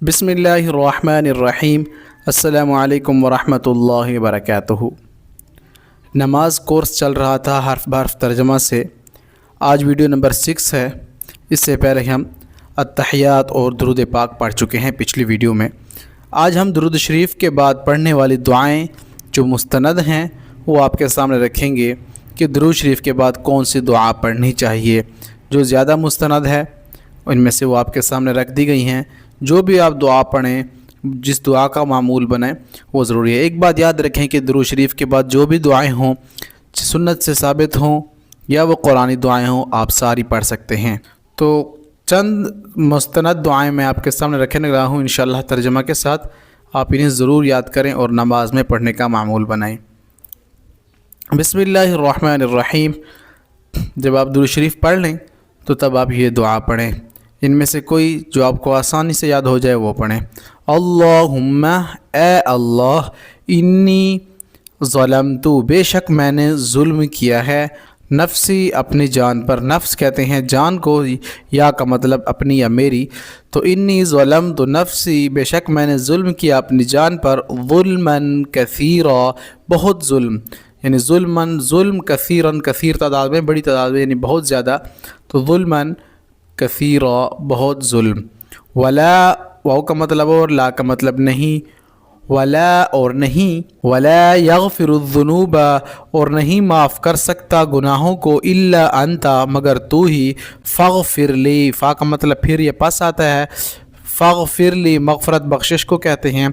بسم اللہ الرحمن الرحیم۔ السلام علیکم ورحمۃ اللہ وبرکاتہ۔ نماز کورس چل رہا تھا حرف بحرف ترجمہ سے۔ آج ویڈیو نمبر 6 ہے۔ اس سے پہلے ہم التحیات اور درود پاک پڑھ چکے ہیں پچھلی ویڈیو میں۔ آج ہم درود شریف کے بعد پڑھنے والی دعائیں جو مستند ہیں وہ آپ کے سامنے رکھیں گے کہ درود شریف کے بعد کون سی دعا پڑھنی چاہیے۔ جو زیادہ مستند ہے ان میں سے وہ آپ کے سامنے رکھ دی گئی ہیں۔ جو بھی آپ دعا پڑھیں، جس دعا کا معمول بنیں وہ ضروری ہے۔ ایک بات یاد رکھیں کہ درود شریف کے بعد جو بھی دعائیں ہوں، سنت سے ثابت ہوں یا وہ قرآنی دعائیں ہوں، آپ ساری پڑھ سکتے ہیں۔ تو چند مستند دعائیں میں آپ کے سامنے رکھنے لگا ہوں انشاءاللہ ترجمہ کے ساتھ۔ آپ انہیں ضرور یاد کریں اور نماز میں پڑھنے کا معمول بنائیں۔ بسم اللہ الرحمن الرحیم۔ جب آپ درود شریف پڑھ لیں تو تب آپ یہ دعا پڑھیں۔ ان میں سے کوئی جو آپ کو آسانی سے یاد ہو جائے وہ پڑھیں۔ اللہم، اے اللہ، انی ظلمت، بے شک میں نے ظلم کیا ہے، نفسی، اپنی جان پر۔ نفس کہتے ہیں جان کو، یا کا مطلب اپنی یا میری۔ تو انی ظلمت نفسی، بے شک میں نے ظلم کیا اپنی جان پر، ظلماً کثیرا، بہت ظلم، یعنی ظلم کثیراً، کثیر تعداد میں، بڑی تعداد میں، یعنی بہت زیادہ۔ تو ظلماً کثیرا، بہت ظلم۔ ولا، واو کا مطلب اور لا کا مطلب نہیں، ولا اور نہیں، ولا یغفر الذنوب، اور نہیں معاف کر سکتا گناہوں کو، الا انت، مگر تو ہی، فاغفر لی، فا کا مطلب پھر یہ پس آتا ہے، فاغفر لی مغفرت بخشش کو کہتے ہیں۔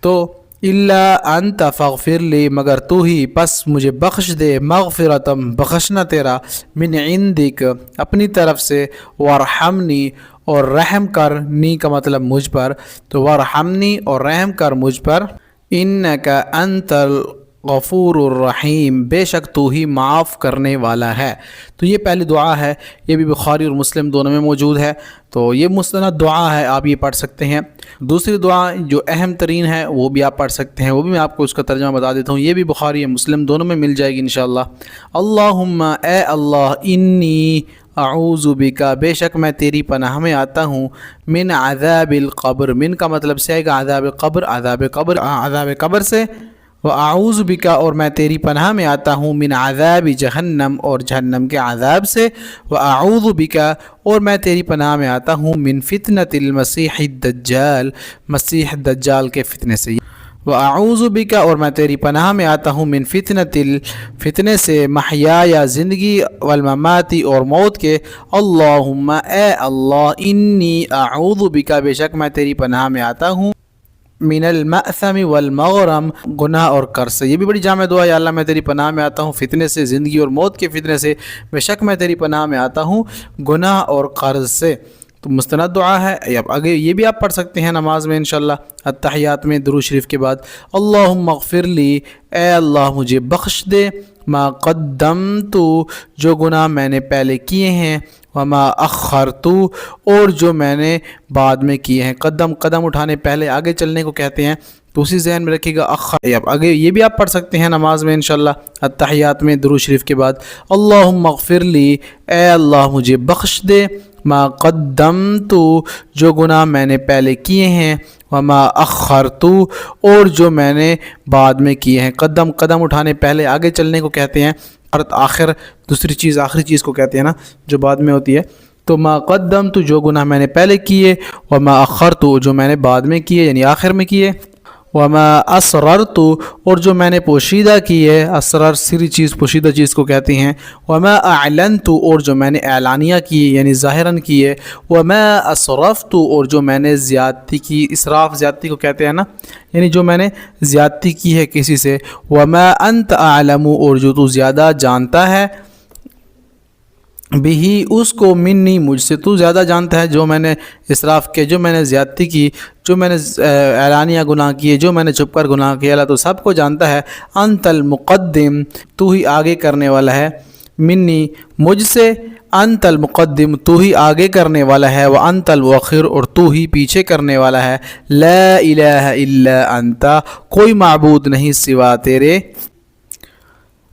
تو الا انت فاغفر لی، مگر تو ہی، پس مجھے بخش دے، مغفرتم، بخشنا تیرا، من عندک، اپنی طرف سے، وارحمنی، اور رحم کر، نی کا مطلب مجھ پر، تو وارحمنی، اور رحم کر مجھ پر، انک انت الغفور الرحیم، بے شک تو ہی معاف کرنے والا ہے۔ تو یہ پہلی دعا ہے، یہ بھی بخاری اور مسلم دونوں میں موجود ہے۔ تو یہ مستند دعا ہے، آپ یہ پڑھ سکتے ہیں۔ دوسری دعا جو اہم ترین ہے وہ بھی آپ پڑھ سکتے ہیں، وہ بھی میں آپ کو اس کا ترجمہ بتا دیتا ہوں۔ یہ بھی بخاری اور مسلم دونوں میں مل جائے گی انشاءاللہ۔ اللہم، اے اللہ، انی اعوذ بکا، بے شک میں تیری پناہ میں آتا ہوں، من عذاب القبر، من کا مطلب سے آئے گا عذاب قبر، عذاب قبر سے، وَأَعُوذُ بِكَ، اور میں تیری پناہ میں آتا ہوں، من عذاب جہنم، اور جہنم کے عذاب سے، وَأَعُوذُ بِكَ، اور میں تیری پناہ میں آتا ہوں، من فتنة المسیح الدجال، مسیح دجال کے فتنے سے۔ وَأَعُوذُ بِكَ، اور میں تیری پناہ میں آتا ہوں، من فتنے سے، محیا، زندگی، والممات، اور موت کے۔ اللہم، اے اللہ، انی اعوذ بک، بے شک میں تیری پناہ میں آتا ہوں، من المأثم والمغرم، گناہ اور قرض سے۔ یہ بھی بڑی جامع دعا ہے، یا اللہ میں تیری پناہ میں آتا ہوں فتنے سے، زندگی اور موت کے فتنے سے، بے شک میں تیری پناہ میں آتا ہوں گناہ اور قرض سے۔ تو مستند دعا ہے، آگے یہ بھی آپ پڑھ سکتے ہیں نماز میں انشاءاللہ، التحیات میں درود شریف کے بعد۔ اللہم اغفر لی، اے اللہ مجھے بخش دے، ما قدمت، جو گناہ میں نے پہلے کیے ہیں، وما اخرت، اور جو میں نے بعد میں کیے ہیں۔ قدم اٹھانے، پہلے آگے چلنے کو کہتے ہیں، تو اسی ذہن میں رکھیے گا۔ آگے یہ بھی آپ پڑھ سکتے ہیں نماز میں انشاءاللہ التحیات میں درود شریف کے بعد۔ اللہم اغفر لی، اے اللہ مجھے بخش دے، ما قدمت، جو گناہ میں نے پہلے کیے ہیں، وما اخرت، اور جو میں نے بعد میں کیے ہیں۔ قدم اٹھانے، پہلے آگے چلنے کو کہتے ہیں، اور آخر دوسری چیز، آخری چیز کو کہتے ہیں نا جو بعد میں ہوتی ہے۔ تو ما قدمت، جو گناہ میں نے پہلے کیے، وما اخرت، جو میں نے بعد میں کیے یعنی آخر میں کیے، وما اسررت، اور جو میں نے پوشیدہ کیے، اسرار سری چیز، پوشیدہ چیز کو کہتے ہیں، وما اعلنت، اور جو میں نے اعلانیہ کیے یعنی ظاہراً کیے، وما اسرفت، اور جو میں نے زیادتی کی، اسراف زیادتی کو کہتے ہیں نا، یعنی جو میں نے زیادتی کی ہے کسی سے، وما انت اعلم، اور جو تو زیادہ جانتا ہے، بھی اس کو، منی مجھ سے، تو زیادہ جانتا ہے جو میں نے اسراف کیا، جو میں نے زیادتی کی، جو میں نے اعلانیہ گناہ کیے، جو میں نے چھپ کر گناہ کیا، اللہ تو سب کو جانتا ہے۔ انت المقدم، تو ہی آگے کرنے والا ہے، منی مجھ سے، انت المقدم، تو ہی آگے کرنے والا ہے، وانت المؤخر، اور تو ہی پیچھے کرنے والا ہے، لا الہ الا انت، کوئی معبود نہیں سوا تیرے۔